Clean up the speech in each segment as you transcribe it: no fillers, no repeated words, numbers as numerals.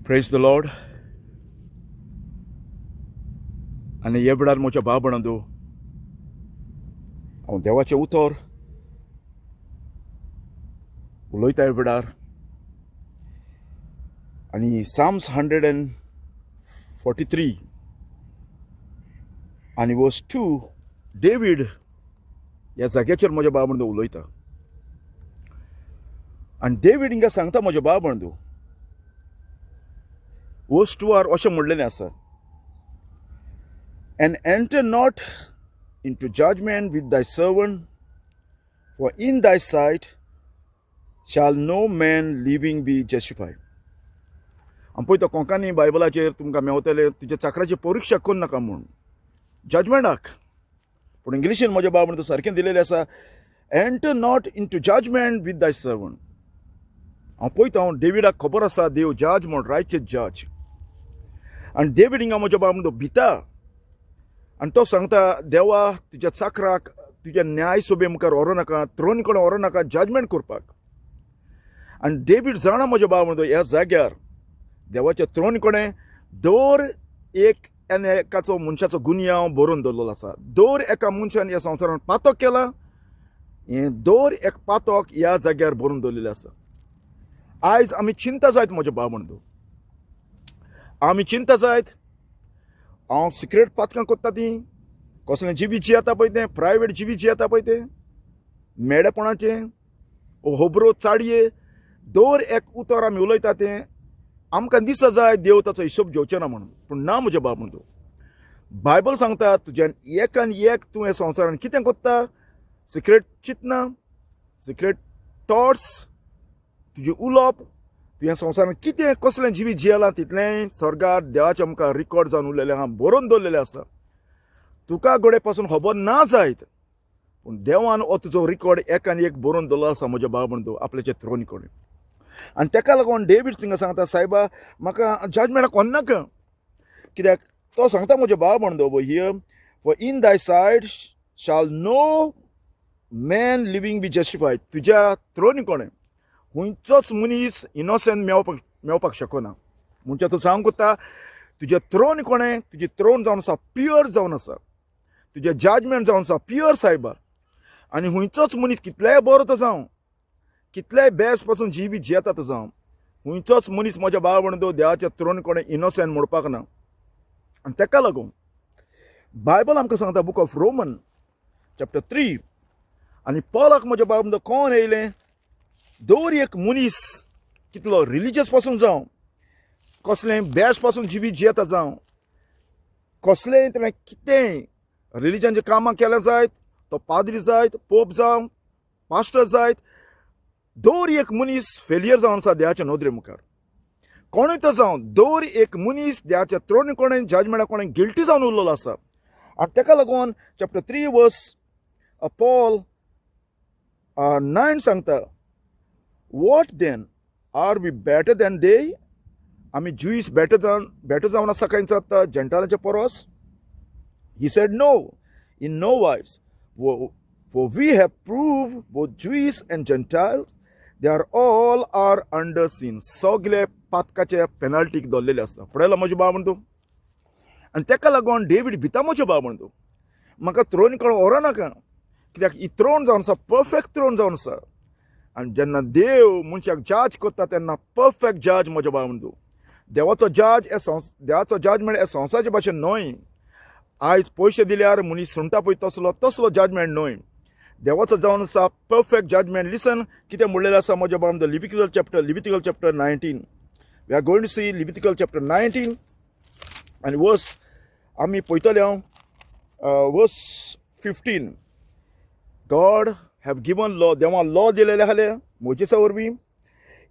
Praise the Lord. आनी हे वेळार म्हज्या भाव भयणांदो, हांव देवाचें उतर उलयता ह्या वेळार. आनी साम्स 143 आनी वर्स 2 डेवीड ह्या जाग्याचेर म्हज्या भाव भयणांदो उलयता. आनी डेवीड हिंगा सांगता म्हज्या भाव भयणांदो, वर्स 2 अशें म्हणलेलें आसा, And enter not into judgment with thy servant, for in thy sight shall no man living be justified. आमी पळयता कोंकणी बायबलाचेर तुमकां मेवतले, तुज्या चाकराची परीक्षा करूं नाका म्हूण जजमेंटाक. पूण इंग्लिशीन म्हज्या भाव म्हणटा सारकें दिलेलें आसा, enter not into judgement with thy servant. हांव पळयता डेविडाक खबर आसा देव जज म्हूण, रायचेस जज. आनी डेवीड हिंगा म्हज्या भाव म्हणटा भिता. आनी तो सांगता, देवा तुज्या चाकराक तुज्या न्याय सोबे मुखार व्हरो नाका, त्रोनी कडेन व्हरो नाका जजमेंट करपाक. आनी डेवीड जाणा म्हज्या भाव म्हणटा ह्या जाग्यार देवाच्या त्रोनी कडेन दर एकाचो मनशाचो गुन्यांव बरोवन दवरलेलो आसा. दर एका मनशान ह्या संवसारान पातक केला, हें दर एक पातक ह्या जाग्यार बरोवन दवरलेलें आसा. आयज आमी चिंता जायत म्हज्या भाव म्हणटा, आमी चिंता जायत. हांव सिक्रेट पातकां कोत्ता ती, कसलें जिवीत जियेता पळय तें, प्रायवेट जिवीत जियेता पळय तें, मेडेपणाचें, होबरो चाडये, दर एक उतर आमी उलयता तें आमकां दिसता जाय देव ताचो हिशोब घेवचें ना म्हणून. पूण ना म्हज्या भाव म्हणटा, बायबल सांगता तुज्यान एकान एक तूं हे संवसारान कितें कोत्ता, सिक्रेट चिंतना, सिक्रेट थॉट्स, तुजें उलोवप, तूं ह्या संवसारान कितें कसलें जिवीत जियेलां तितलें स्वर्गार देवाच्या मुखार रिकॉर्ड जावन उरलेलें आहा, बरोवन दवरलेलें आसा. तुका गोडे पासून खबर ना जायत, पूण देवान हो तुजो रिकॉर्ड एकान एक बरोवन दवरलो आसा म्हज्या भाव म्हणटा आपल्याच्या थ्रोनी कडेन. आनी तेका लागून डेवीड थिंगा सांगता, सायबा म्हाका जजमेंटाक व्हरनाका. कित्याक तो सांगता म्हज्या भाव म्हणटा हियर, फॉर इन दाय सायड शाल नो मॅन लिवींग बी जस्टिफायड. तुज्या थ्रोनी कडेन खंयचोच मनीस इनोसंट मेवपाक शकना. म्हणजे तूं सांग कोत्ता तुजें थ्रोन कोणें, तुजें थ्रोन जावन आसा प्युअर जावन आसा, तुजें जजमेंट जावन आसा प्युअर सायबा. आनी खंयचोच मनीस कितलेंय बरो तो जावं, कितलेंय बेस्ट पासून जिवीत जियेता तो जावं, खंयचोच मनीस म्हज्या भाव म्हणटा देवाच्या थ्रोन कोणें इनोसंट म्हणपाक ना. आनी तेका लागून बायबल आमकां सांगता, बूक ऑफ रोमन चॅप्टर 3, आनी पॉलाक म्हज्या भाव म्हणटा कोण येयलें, दर एक मनीस कितलो रिलिजियस पासून जावं, कसलें बेस्ट पासून जिवीत जियेता जावं, कसलेंय तेणें कितेंय रिलिजनचें कामां केल्या जायत, तो पाद्री जायत, पोप जावं, पास्टर जायत, दर एक मनीस फेलियर जावन आसा देवाच्या नदरे मुखार. कोणूय तो जावं, दर एक मनीस देवाच्या थ्रोनी कोणें जजमेंटा कोणें गिल्टी जावन उरलेलो आसा. आनी तेका लागून चॅप्टर 3 वर्स पॉल 9 सांगता, what then are we better than they. आमी ज्यूस बेटर जावन आसा काय जाता जेंटालाच्या परस. He said no, in no wise, for we have proved both Jews and Gentiles, they are all are under sin. सगळे पातकाचे पेनल्टीक दवरलेले आसा. पळयला म्हजो भाव म्हणटा. आनी तेका लागून डेवीड भिता म्हजो भाव म्हणटा, म्हाका थ्रोन कडेन व्हरो नाका. कित्याक ही थ्रोन जावन आसा, परफेक्ट थ्रोन जावन आसा. आनी जेन्ना देव मनशाक जज करता तेन्ना परफेक्ट जज म्हजो भाव म्हणटा. देवाचो जजमेंट हे संवसाराचे भाशेन न्हय. आयज पयशे दिल्यार मनीस सुणटा पळय तसलो जजमेंट न्हय. देवाचो जावन आसा परफेक्ट जजमेंट. लिसन कितें म्हणलेलें आसा म्हज्या भाव म्हणटा, Leviticus chapter 19. We are going to see Leviticus chapter 19 आनी वर्स आमी पळयतले हांव verse 15. God have given law, देवा लॉ दिलेले आसले मोजेसा वरवीं.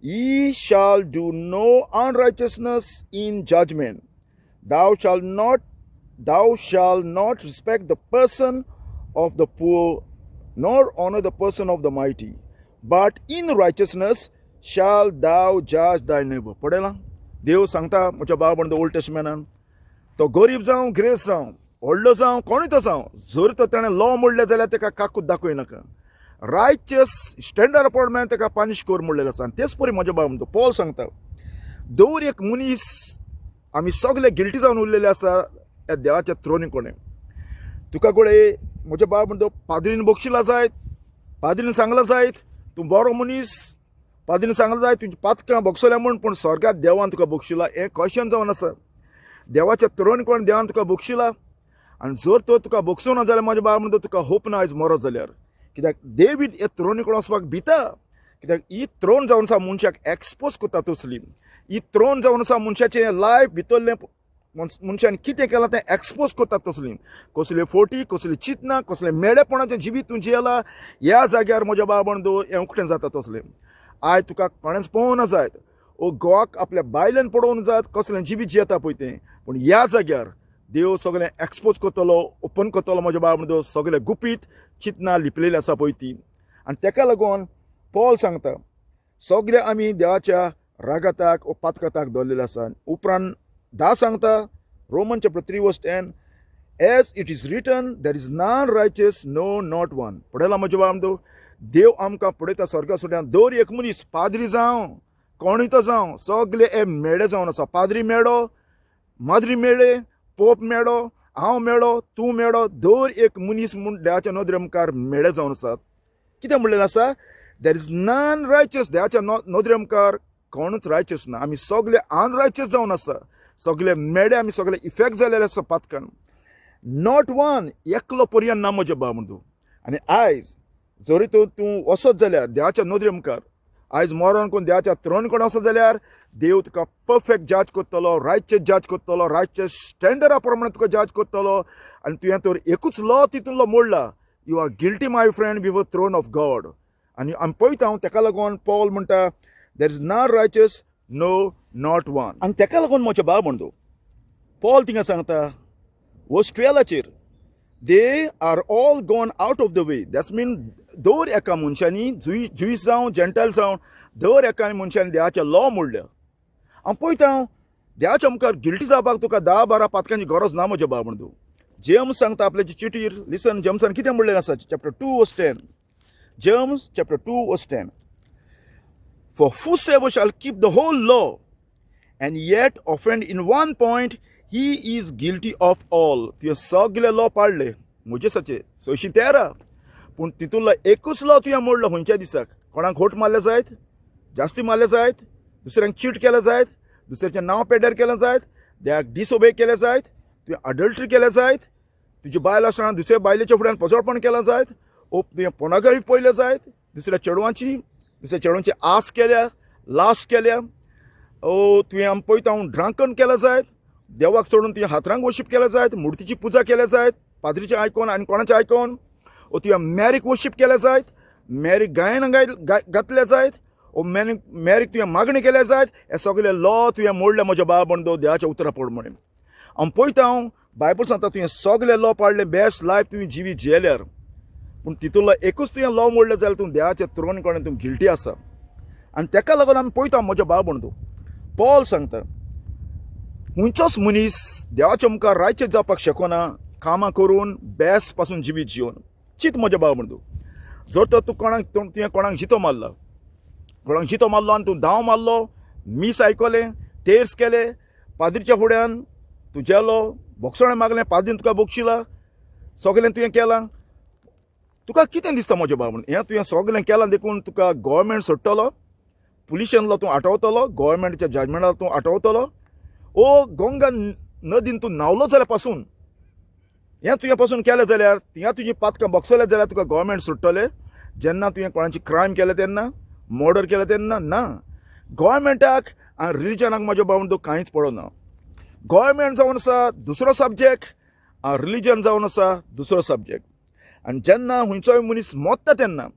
Ye shall do no unrighteousness in judgment. Thou shalt not respect the person of the poor, nor honor the person of the mighty. But in righteousness shall thou judge thy neighbor. पळयलां, देव सांगता म्हज्या भाव म्हणटा old टेस्टमेंटान, तो गरीब जावं grace जावं, व्हडलो जावं कोणूय तो जावं, जर तो ताणें लॉ मोडलें जाल्यार ताका काकूत दाखयनाका. रायचस स्टँडर्ड अपॉइंटमेंट ताका पानीश कर म्हणलेलें आसा. आनी तेच परी म्हज्या भाव म्हणटा पॉल सांगता, दर एक मनीस आमी सगळे गिल्टी जावन उरलेले आसा ह्या देवाच्या थ्रोनी कोणें. तुका कोणे म्हजे बाब म्हणटा पाद्रीन बक्षिला जायत, पाद्रीन सांगला जायत तूं बरो मनीस, पाद्रीन सांगला जायत तुजी पातकां बक्षल्या म्हूण, पूण स्वर्गांत देवान तुका बक्षिला हें क्वेश्चन जावन आसा. देवाच्या थ्रोनी कोण देवान तुका बक्षिला, आनी जर तो तुका बक्षूं ना जाल्यार म्हजे बाब म्हणटा तुका होप ना आयज मरो जाल्यार. कित्याक डेवीड हे थ्रोनी कोण वचपाक भिता, कित्याक ही थ्रोन जावन आसा मनशाक एक्सपोज करता तसली. ही थ्रोन जावन आसा मनशाचें लायफ भितरलें मनशान कितें केलां तें एक्सपोज करता तसली. कसले फोटी, कसली चिंतना, कसलें मेडेपणाचें जिवीत तूं जियेलां ह्या जाग्यार म्हज्या बाबंडो हें उकतें जाता तसलें. आयज तुका कोणेंच पळोवना जायत ओ गोवाक आपल्या बायलेन पडोवन जायत कसलें जिवीत जियेता पळय तें, पूण ह्या जाग्यार देव सगळें एक्सपोज करतलो, ओपन करतलो म्हज्या बाबंडो सगळें गुपीत चिंतना लिपलेली आसा पळय ती. आनी ताका लागून पॉल सांगता सगळे आमी देवाच्या रागाताक ओ पातकाताक दवरलेले आसा. उपरांत 10 सांगता Roman chapter 3 verse 10 as it is written there is none righteous no not one. पळयला म्हजे बाबंडो देव आमकां पळयता स्वर्गा सुट्यान दर एक मनीस पाद्री जावं कोणूय तो जावं सगळे हे मेळे जावन आसा. पाद्री मेळो, माद्री मेळे, पोप मेळो, हांव मेळो, तूं मेळो, दर एक मनीस म्हूण देवाच्या नदरे मुखार मेळे जावन आसात. कितें म्हणलेलें आसा देर इज नॉन रायचियस. देवाच्या नदरे मुखार कोणूच रायचियस ना. आमी सगळे अनरायचियस जावन आसा, सगळे मेळे, आमी सगळे इफेक्ट जालेले आसा पातकान. नॉट वन एकलो पर्यंत ना म्हजे बाबंडो. आनी आयज जरी तूं वसत जाल्यार देवाच्या नदरे मुखार आयज मरण कोण देवाच्या थ्रोन कोण वसत जाल्यार देव तुका परफेक्ट जज करतलो, रायचियस जज करतलो, रायचियस स्टँडर्डा प्रमाणे तुका जज करतलो. आनी तुवें तर एकूच लॉ तितूंतलो मोडला, you are guilty my friend before throne of God. आनी आमी पळयता ताका लागून पॉल म्हणटा there is not righteous no not one. आनी ताका लागून म्हजे बाबंडो पॉल थिंगा सांगता verse 12 they are all gone out of the way. That's mean दर एका मनशांनी ज्यूस जावं जेंटायल जावं दर एका मनशांनी देवाच्या लॉ मोडल्या. हांव पळयता देवाच्या मुखार गिल्टी जावपाक तुका 10-12 पातकांची गरज ना म्हजे बाबंडो. जेम्स सांगता आपल्याच्या चिटीर लिसन जेम्सान कितें म्हणलेलें आसा चॅप्टर 2 वर्स 10. जेम्स चॅप्टर 2 वर्स 10 For whosoever shall keep the whole law and yet offend in one point, he is guilty of all. तुवें सगळे लॉ पाळले मोजेसाचे 613, पूण तितूंतलो एकूच लॉ तुवें मोडलो खंयच्या दिसाक. कोणाक खोट मारले जायत, जास्ती मारले जायत, दुसऱ्यांक चीट केलें जायत, दुसऱ्याचें नांव पेड्यार केलें जायत, देवाक डिसोबे केलें जायत, तुवें अडल्टरी केलें जायत, तुजी बायल आसतना दुसऱ्या बायलेच्या फुड्यान पसरपण केलें जायत, ओ तुवें पोर्नोग्राफी पळयलें जायत, दुसऱ्या चेडवांची आस केल्या, लास्ट केल्या, ओ तुवें आमी पळयता ड्रांकन केलें जायत, देवाक सोडून तुवें हातरांक वर्शीप केलें जायत, मुर्तीची पुजा केल्या जायत पाद्रीचें आयकोन आनी कोणाचें आयकोन, ओ तुवें मॅरीक वर्शीप केलें जायत, मॅरीक गायन घातले जायत, ओ मॅरीक तुवें मागणी केल्या जायत. हे सगळे लॉ तुवें मोडले म्हज्या बाबंडो देवाच्या उतरां पड म्हणून. हांव पळयता बायबल सांगता तुवें सगळे लॉ पाळले, बेस्ट लायफ तुवें जिवीत जियेल्यार, पूण तितूंतलो एकूच तुवें लॉ मोडले जाल्यार तूं देवाच्या थ्रोन कोणें तूं गिल्टी आसा. आनी ताका लागून आमी पळयता म्हज्या बाबंडो पॉल सांगता खंयचोच मनीस देवाच्या मुखार रायचियस जावपाक शकना कामां करून बेस्ट पासून जिवीत जिवन. चिंत म्हज्या बाबंडो जर तर तूं तुवें कोणाक जितो मारलो आनी तूं धांव मारलो, मीस आयकलें, तेर्स केलें, पाद्रीच्या फुड्यान तूं जेलो, बोक्षोणें मागलें, पाद्रीन तुका बोक्षिला, सगळें तुवें केलां, तुका कितें दिसता म्हज्या बाबंडो हें तुवें सगळें केलां देखून तुका गव्हर्मेंट सोडटलो, पुलिशनलो तूं आटवतलो, गव्हर्मेंटाच्या जजमेंटार तूं आटवतलो, ओ गंगा नदीन तूं न्हांवलो जाल्यार पासून हें तुवें पासून केलें जाल्यार तिंगा तुजीं पातकां बोगसले जाल्यार तुका गव्हर्मेंट सोडटलें. जेन्ना तुवें कोणाची क्रायम केलें तेन्ना, मर्डर केलें तेन्ना ना. गव्हर्मेंटाक आनी रिलिजनाक म्हज्या बाबंडो कांयच पडना. गव्हर्मेंट जावन आसा दुसरो सब्जेक्ट, रिलिजन जावन आसा दुसरो सब्जेक्ट. आनी जेन्ना खंयचोय मनीस मोत्ता तेन्ना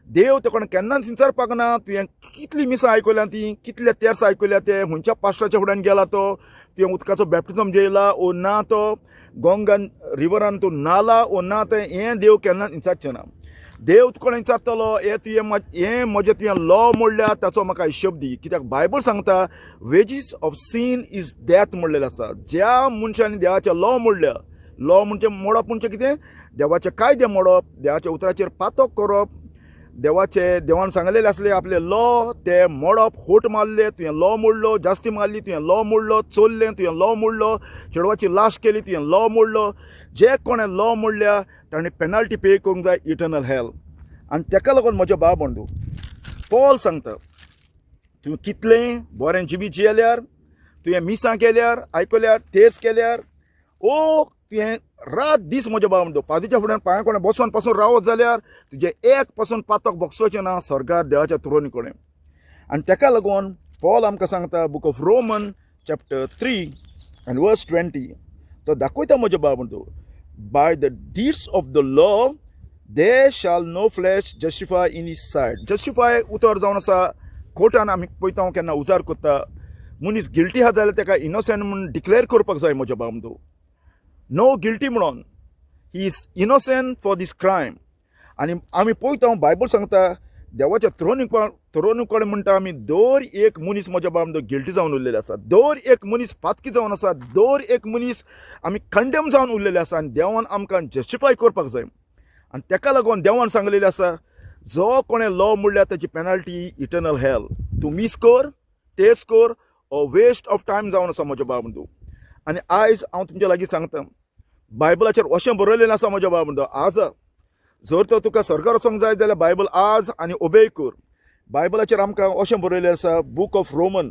देव तेकोण केन्नाच विचारपाक ना तुवें कितलीं मिसां आयकल्या ती, कितले तेर्स आयकल्या ते, खंयच्या पास्टराच्या फुड्यान गेला तो, तुवें उदकाचो बॅप्टिजम जेयला ओ ना, तो गंगा रिवरान तूं न्हाला ओ ना, तें हें देव केन्नाच विचारचें ना. देव तुका विचारतलो हें म्हजें तुवें लॉ मोडल्या ताचो म्हाका हिशोब दी. कित्याक बायबल सांगता wages of sin is death म्हणलेलें आसा. ज्या मनशांनी देवाचे लॉ मोडल्या, लॉ म्हणजे मोडप म्हणजे कितें, देवाचे कायदे मोडप, देवाच्या उतराचेर पातक करप, देवान सांगलेले असले आपले लॉ ते मोडप होट मारले तुवें लॉ मोडलो जास्ती मारली तुवें लॉ मोडलो चोरलें तुवें लॉ मोडलो चेडवाची लाश केली तुवें लॉ मोडलो जे कोणें लॉ मोडल्या ताणें पेनल्टी पे करूंक जाय इटर्नल हेल आनी ताका लागून म्हज्या बाब बंधू पॉल सांगता तुवें कितलें बरें जिवीत जियेल्यार तुवें मिसां केल्यार आयकल्यार तेर्स केल्यार ओ तुवें रात दीस म्हज्या बाब बंधू पादेच्या फुड्यान पांया कोणें बसोन पासून रावत जाल्यार तुजें एक पासून पातक बसोचें ना सरकार देवाच्या थ्रोनी कडेन आनी ताका लागून पॉल आमकां सांगता book of Roman chapter 3 and verse 20 तो दाखयता म्हज्या बाब बंधू by the deeds of the law they shall no flesh justify in his sight justify उतर जावन आसा कोर्टान आमी पळयता केन्ना उजार करता मनीस गिल्टी आहा जाल्यार ताका इनोसेंट म्हणून डिक्लेअर करपाक जाय म्हज्या बाब बंधू नो गिल्टी म्हणून he is innocent for this crime आनी आमी पळयता बायबल सांगता देवाच्या थ्रोनी कडेन म्हणटा आमी दर एक मनीस म्हज्या बाब बंधू गिल्टी जावन उरलेले आसा दर एक मनीस पातकी जावन आसा दर एक मनीस आमी कंडेम जावन उरलेले आसा आनी देवान आमकां जस्टिफाय करपाक जाय आनी ताका लागून देवान सांगलेलें आसा जो कोणें लॉ मोडल्या ताची पेनल्टी इटर्नल हेल तूं मिस कर तेच कर ओ वेस्ट ऑफ टायम जावन आसा म्हज्या बाब बंधू आनी आयज हांव तुमच्या लागीं सांगता बायबलाचेर अशें बरयलेलें आसा म्हज्या बाब बंधू आज जर तर तुका सरकार वचोंक जाय जाल्यार बायबल आज आनी ओबे कर बायबलाचेर आमकां अशें बरयलेलें आसा book of Roman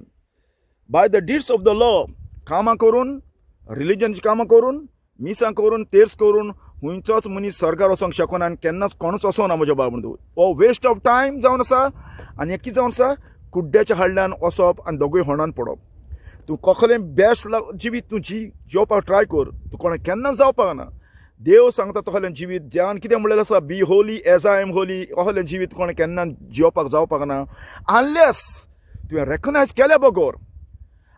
bye the deeds of the law कामां करून रिलिजनची कामां करून मिसां करून तेर्स करून हुंयचोच मनीस सरकार वचोंक शकना आनी केन्नाच कोणूच वचोना म्हज्या बाब बंधू हो वेस्ट ऑफ टायम जावन आसा आनी एक कितें जावन आसा कुड्ड्याच्या हाडल्यान वचप आनी दोगूय होणान पडप तूं कसलें बेस्ट जिवीत तूं जेवपाक ट्राय कर तूं कोणें केन्ना जावपाक ना देव सांगता तसलें जिवीत जेवण कितें म्हणलेलें आसा be holy as I am holy असलें जिवीत कोणें केन्ना जेवपाक जावपाक ना अनलेस तुवें रेकग्नायज केल्या बगोर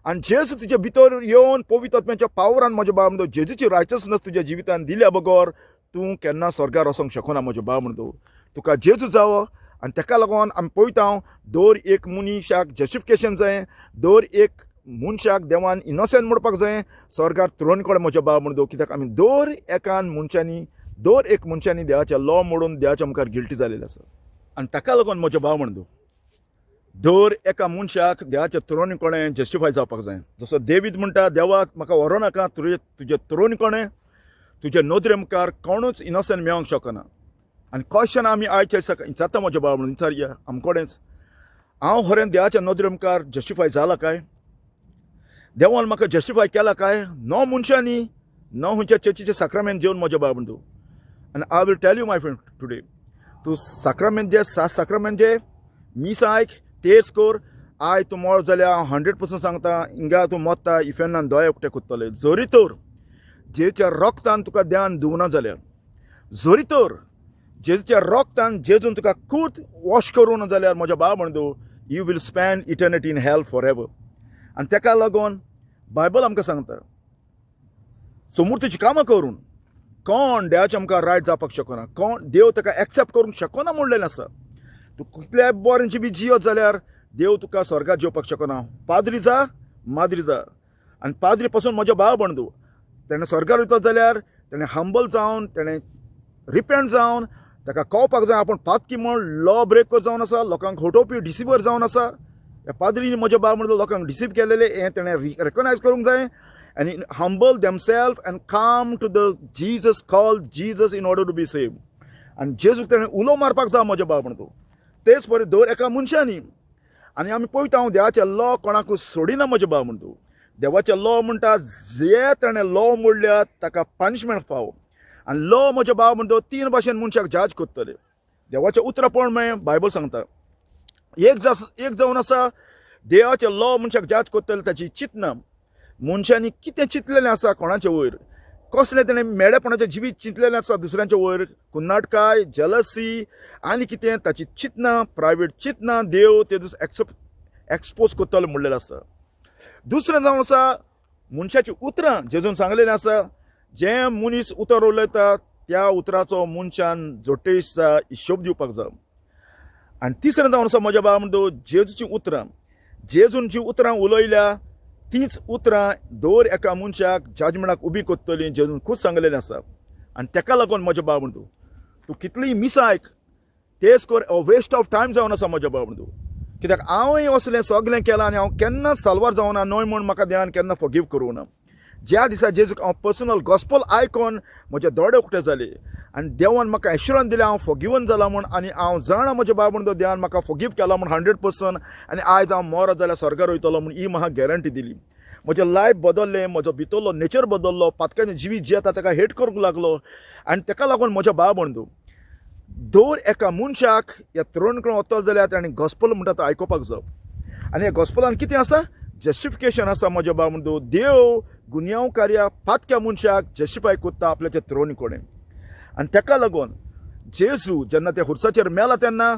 आनी जेजू तुजे भितर येवन पवित्र आत्म्याच्या पावरान म्हज्या बाब बंधू जेजूची रायचसनस तुज्या जिवितान दिल्या बगोर तूं केन्ना स्वर्गार वचोंक शकना म्हज्या बाब बंधू तुका जेजू जावो आनी ताका लागून आमी पळयता दर एक मनशाक जस्टिफिकेशन जाय दर एक मनशाक देवान इनोसेंट म्हणपाक जाय स्वर्गार थ्रोन कडेन म्हज्या बाब बंधू कित्याक आमी दर एक मनशांनी देवाच्या लॉ मोडून देवाच्या मुखार गिल्टी जालेले आसा आनी ताका लागून म्हज्या बाब बंधू दर एका मनशाक देवाच्या थ्रोनी कडेन जस्टिफाय जावपाक जाय जसो देवीद म्हणटा देवाक म्हाका व्हरो नाका तुजे थ्रोनी कडेन तुजे नदरे मुखार कोणूच इनोसेंट मेळोंक शकना आनी क्वेश्चन आमी आयचे जाता म्हज्या बाब बंधू विचारया आमचे कडेनच हांव खरें देवाच्या नदरे मुखार जस्टिफाय जाला काय देवान म्हाका जस्टिफाय केला काय नो मनशांनी नो खंयच्या चर्चीचे साक्रामेंट जेवन म्हज्या बाब बंधू आनी I will tell you my friend today तूं साक्रामेंट जे 7 साक्रामेंट जे मिस आयक तेच कर आय तूं मोड जाल्यार 100% सांगता हिंगा तूं मोत्ता इफेनान दोळे उकटे कोत्तले जरी तर जेच्या रोगतान तुका देवान धुवना जाल्यार जरी तर जेच्या रोगतान जेजून तुका खूद वॉश करूं जाल्यार म्हज्या बाब बंधू you will spend eternity in hell for ever आनी ताका लागून बायबल आमकां सांगता समोर तुजी कामां करून कोण देवाच्या मुखार रायट जावपाक शकना कोण देव ताका एक्सेप्ट करूंक शकना म्हणलेलें आसा तूं कितल्या बरें जिवीत जियत जाल्यार देव तुका स्वर्गात जेवपाक शकना पाद्री जा माद्री जा आनी पाद्री पासून म्हज्या बाब बंधू तेणें स्वर्गार वयता जाल्यार तेणें हंबल जावन तेणें रिपेंट जावन ताका कळपाक जाय आपूण पातकी म्हूण लॉ ब्रेकर जावन आसा लोकांक खोटोवपी डिसिवर जावन आसा ह्या पाद्रीनी म्हज्या बाब बंधू लोकांक डिसीव केलेले हें तेणें रेकग्नायज करूंक जाय and humble themselves and come to the Jesus called Jesus in order to be saved and जेजूक तेणें उलो मारपाक जाय म्हज्या बाब बंधू तेच परी दर एका मनशांनी आनी आमी पळयता देवाचे लॉ कोणाकूच सोडिना म्हज्या बाब बंधू देवाचे लॉ म्हणटा जे ताणें लॉ मोडल्या ताका पनिशमेंट फावो आनी लॉ म्हज्या बाब बंधू 3 भाशेन मनशाक जज कोत्तले देवाचें उतर पळोवन मागीर बायबल सांगता एक जावन आसा देवाचे लॉ मनशाक जज कोत्तले ताची चिंतना मनशांनी कितें चिंतलेलें आसा कोणाचे वयर कसलें तेणें मेळेपणाचें जिवीत चिंतलेलें आसा दुसऱ्यांच्या वयर कुन्नाटकाय जलसी आनी कितें ताची चिंतना प्रायवेट चिंतना देव तेजो एक्सपोज कोत्तलो म्हणलेलें आसा दुसरें जावन आसा मनशाची उतरां जेजून सांगलेलें आसा जें मनीस उतर उलयता त्या उतराचो मनशान जोटेसा हिशोब दिवपाक जाय आनी तिसरें जावन आसा म्हज्या बाब बंधू जेजूची उतरां जेजून जीं उतरां उलयल्या तीच उतरां दर एका मनशाक जजमेंटाक उबी कोत्तली जेजून खूब सांगलेलें आसा आनी ताका लागून म्हज्या बाब बंधू तूं कितलीं मिसां आयक तेच कर वेस्ट ऑफ टायम जावन आसा म्हज्या बाबडू. कित्याक हांवूय असलें सगलें केलां आनी हांव केन्ना साल्वार जावना न्हय म्हूण म्हाका देवान केन्ना फॉरगिव करूं ना. ज्या दिसा जेजूक हांव पर्सनल गॉस्पल आयकून म्हजे दोळे उक्ते जाले आनी देवान म्हाका एश्युरन्स दिलें हांव फॉरगिवन जाला म्हूण. आनी हांव जाणा म्हज्या बाबडो देवान म्हाका फॉरगिव केला म्हूण 100%. आनी आयज हांव मरत जाल्यार स्वर्गार वयतलो म्हूण ही म्हाका गॅरंटी दिली. म्हजें लायफ बदल्लें, म्हजो भितरलो नेचर बदल्लो, पातकाचें जिवीत जें आतां ताका हेट करूंक लागलो. आनी ताका लागून म्हज्या बाबडो दर एका मनशाक ह्या तरुण कडेन वतलो जाल्यार ताणें गॉस्पल म्हणटा तो आयकुपाक जाय. आनी ह्या गॉस्पलान कितें आसा? जस्टिफिकेशन आसा म्हज्या बाबडो. देव गुन्यांवकार्या पातक्या मनशाक जस्टिफाय करता आपल्याच्या तरुणी कडेन. आनी ताका लागून जेजू जेन्ना त्या हुर्साचेर मेला तेन्ना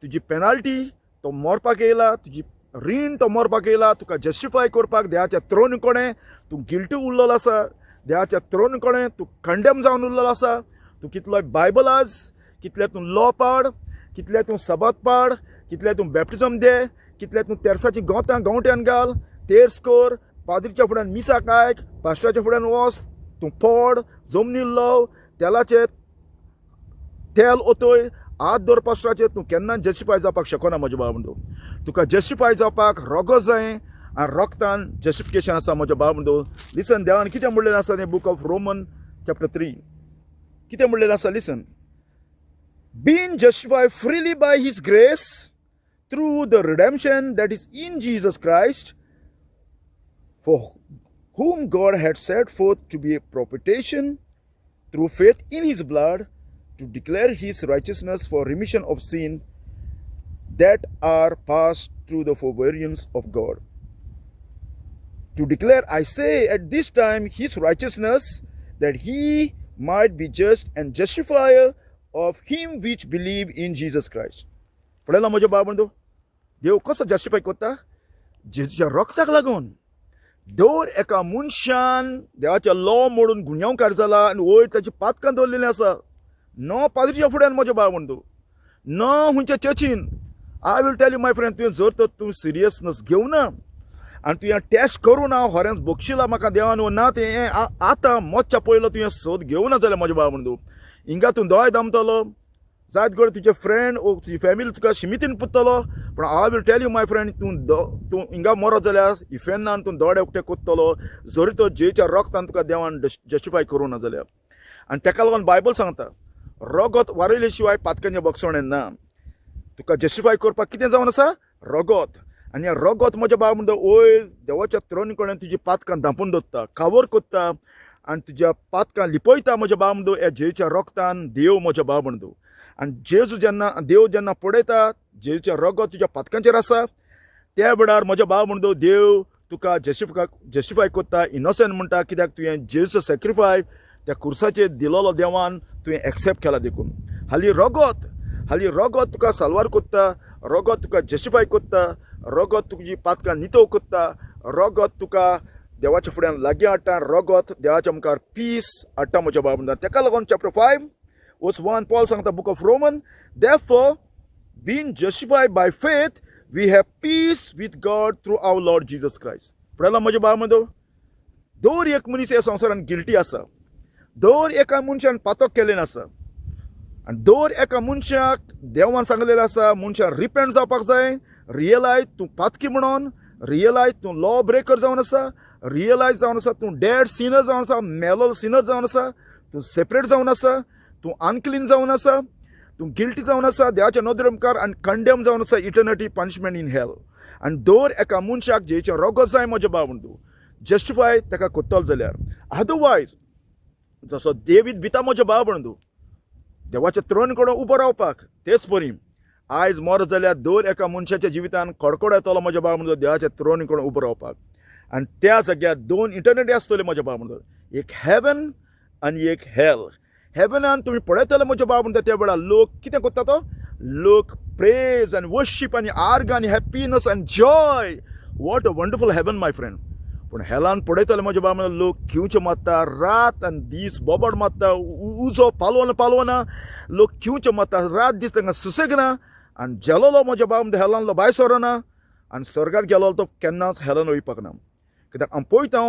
तुजी पेनाल्टी तो मरपाक येयला, तुजी रीण तो मरपाक येयला, तुका जस्टिफाय करपाक देवाच्या तरुणी कडेन तूं गिल्टी उरलेलो आसा. देवाच्या तरुणी कडेन तूं कंडेम जावन उरलेलो आसा. तूं कितलोय बायबल आज, कितले तूं लॉ पाड, कितले तूं सबात पाड, कितले तूं बॅप्टिजम दे, कितले तूं तेर्साची गांवट्यान घाल, तेर्स कर, पाद्रीच्या फुड्यान मिसाक आयक, पास्टराच्या फुड्यान वच, तूं पड, जमनी लव, तेलाचे तेल ओतय, हात दवर पास्टराचेर, तूं केन्ना जस्टिफाय जावपाक शकना म्हज्या बाबडो. तुका जस्टिफाय जावपाक रगत जाय आनी रक्तान जस्टिफिकेशन आसा म्हज्या बाबडो. लिसन, देवान कितें म्हणलेलें आसा तें बूक ऑफ रोमन चॅप्टर 3 कितें म्हणलेलें आसा? लिसन, being justified freely by his grace through the redemption that is in Jesus Christ, for whom God had set forth to be a propitiation through faith in his blood, to declare his righteousness for remission of sin that are passed through the forbearance of God. To declare, I say, at this time his righteousness, that he might be just and justifier of him which believe in Jesus Christ. पळयला म्हज्या बाबडो, देव कसो justify करता? जेजूच्या रक्ताक लागून. दर एका मनशान देवाच्या लॉ मोडून गुन्यांवकार जाला आनी वयर ताची पातकां दवरलेलीं आसा. न पाद्रीच्या फुड्यान म्हज्या बाबडो, न खंयच्या चर्चीन. I will tell you my friend, तुवें जर तर तूं सिरियसनस घेवना आनी तुवें टेस्ट करूं ना, खरेंच बक्षिलां म्हाका देवान ना तें आतां मोच्च्या पयलो तुवें सोद घेवना जाल्यार म्हज्या बाबडो हिंगा तूं दोय दामतलो, जायत घड तुजे फ्रेंड ओ तुजी फॅमिली तुका शिमितीन पुत्तलो. पूण I will tell you my friend, तूं हिंगा मरत जाल्यार इफेन्नान तूं दोडे उक्ते कोत्तलो जरी तो जेच्या रक्तान तुका देवान जस्टिफाय करूं ना जाल्यार. आनी ताका लागून बायबल सांगता रगत वारयले शिवाय पातकांचें बक्षण येना. तुका जस्टिफाय करपाक कितें जावन आसा? रगत. आनी ह्या रगत म्हज्या बाबडो वयर देवाच्या तरुणी कडेन तुजी पातकां धांपून दवरता, कावर कोत्ता आनी तुज्या पातकां लिपयता म्हज्या बाबडो ह्या जेच्या रक्तान. देव म्हज्या बाबडो आनी जेजू जेन्ना देव जेन्ना पळयता जेजूचें रगत तुज्या पातकांचेर आसा त्या वेळार म्हज्या बाबडो देव तुका जस्टिफाय करता, इनोसेंट म्हणटा. कित्याक तुवें जेजूचो सॅक्रिफाय त्या कुर्साचेर दिलोलो देवान तुवें एक्सेप्ट केला देखून. हालीं रगत तुका साल्वार करता, रगत तुका जस्टिफाय करता, रगत तुजी पातकां नितळ करता, रगत तुका देवाच्या फुड्यान लागीं हाडटा, रगत देवाच्या मुखार पीस हाडटा म्हज्या बाबडो. ताका लागून चॅप्टर 5 verse 1 पॉल सांगता book of Roman, therefore being justified by faith we have peace with God through our Lord Jesus Christ. पळयला म्हज्या बाबडो, दर एक मनीस ह्या संवसारान गिल्टी आसा, दर एका मनशान पातक केलेलें आसा आनी दर एका मनशाक देवान सांगलेलें आसा मनशान रिपेंट जावपाक जाय. रियलायज तूं पातकी म्हणून, रियलायज तूं लॉ ब्रेकर जावन आसा, रियलायज जावन आसा तूं डेड सिनर जावन आसा, मेलो सिनर जावन आसा, तूं सेपरेट जावन आसा, तूं अनक्लीन जावन आसा, तूं गिल्टी जावन आसा देवाच्या नदरे मुखार आनी कंडेम जावन आसा इटर्निटी पनिशमेंट इन हेल. आनी दर एका मनशाक जेचें रगत जाय म्हज्या बाबडो जस्टिफाय ताका कोत्तलो जाल्यार. अदरवायज जसो देवीत भिता म्हज्या बाबडो देवाच्या तरुणी कडेन उबो रावपाक, तेच परी आयज मरत जाल्यार दर एका मनशाच्या जिवितान कडकड येतलो म्हज्या बाबडो देवाच्या तरुणी कडेन उबो रावपाक. आनी त्या जाग्यार 2 इटर्निटी आसतल्यो म्हज्या बाबडो, एक हेवन आनी एक हेल. हेवनान तुम्ही पळयतले म्हज्या बाबडो त्या वेळार लोक कितें करता तो? लोक प्रेज आनी वर्शीप आनी आर्ग आनी हॅपीनस आनी joy. What a wonderful heaven my friend. पूण हेलान पळयतले म्हज्या बाबडो लोक किंवचे मारता, रात आनी दीस बोबड मारता, उजो पालवना लोक किंवचे मारता, रात दीस तांकां सुसेग ना. आनी जेलोलो म्हज्या बाबडो हेलानलो भायर सरना आनी स्वर्गार गेलो तो केन्नाच हेलान वयपाक ना. कित्याक हांव पळयता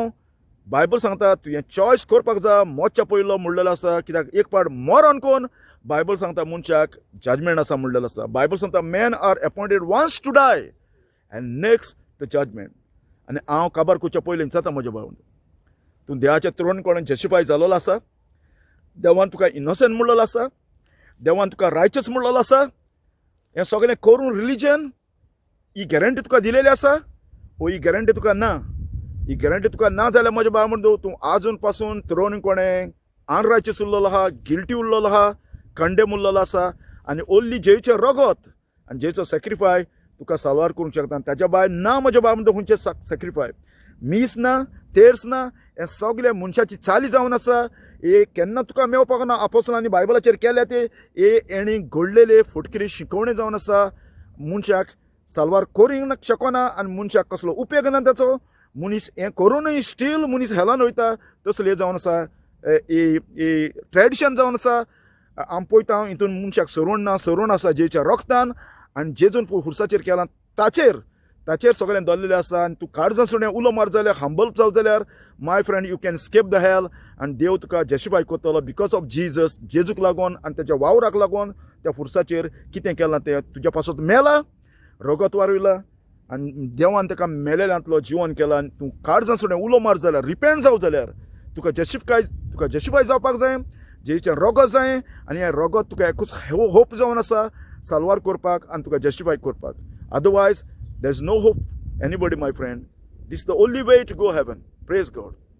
बायबल सांगता तुवें चॉयस करपाक जाय मोच्या पयलो म्हणलेलो आसा कित्याक एक पाट मरण कोण बायबल सांगता मनशाक जजमेंट आसा म्हणलेलो आसा बायबल सांगता man are appointed once to die and next the judgement आनी हांव काबार करच्या पयलीं जाता म्हज्या भावान तूं देवाच्या त्रोण कोणें जस्टिफाय जाल्लो आसा देवान तुका इनोसंट म्हणलेलो आसा देवान तुका रायचस म्हणलेलो आसा हें सगळें करून रिलीजन ही गॅरंटी तुका दिलेली आसा ओ ही गॅरंटी तुका ना ही गॅरंटी तुका ना जाल्यार म्हज्या भावा म्हणटा तूं आजून पासून त्रोण कोणें अनरायचस उरलेलो आहा गिल्टी उरलेलो आहा कंडेम उरलेलो आसा आनी ओन्ली जेचें रगत आनी जेचो सॅक्रिफाय तुका साल्वार करूंक शकता ताच्या भायर ना म्हज्या भावा म्हणटा खंयचें सॅक्रिफाय मीस ना तेर्स ना हें सगळें मनशाची चाली जावन आसा हे केन्ना तुका मेळपाक ना आपोसलांनी बायबलाचेर केल्या ते हेणी घडलेले फुटकिरी शिकवणी जावन आसा मनशाक साल्वार करूंक शकना आनी मनशाक कसलो उपेग ना ताचो मनीस हें करूनय स्टील मनीस हेलान वयता तसलें जावन आसा ही ट्रेडिशन जावन आसा आमी पळयता हितून मनशाक सरोण आसा जेच्या रक्तान आनी जेजून फुरसाचेर केलां ताचेर सगळें दल्लेलें आसा आनी तूं काळजां सोडून उलो मार जाल्यार हंबल जाव जाल्यार माय फ्रेंड यू कॅन स्केप द हेल आनी देव तुका जस्टिफाय करतलो बिकॉज ऑफ जिजस जेजूक लागून आनी ताच्या वावराक लागून त्या फुरसाचेर कितें केलां तें तुज्या पासून मेला रगत वारयला आनी देवान ताका मेलेल्यांतलो जिवन केलां आनी तूं काळजां सोडून उलो मार जाल्यार रिपेंट जाव जाल्यार तुका जस्टिफाय जावपाक जाय जेचें रगत जाय आनी हें रगत तुका एकूच होप जावन आसा साल्वार करपाक आनी तुका जस्टिफाय करपाक otherwise there is no hope anybody my friend this is the only way to go heaven praise God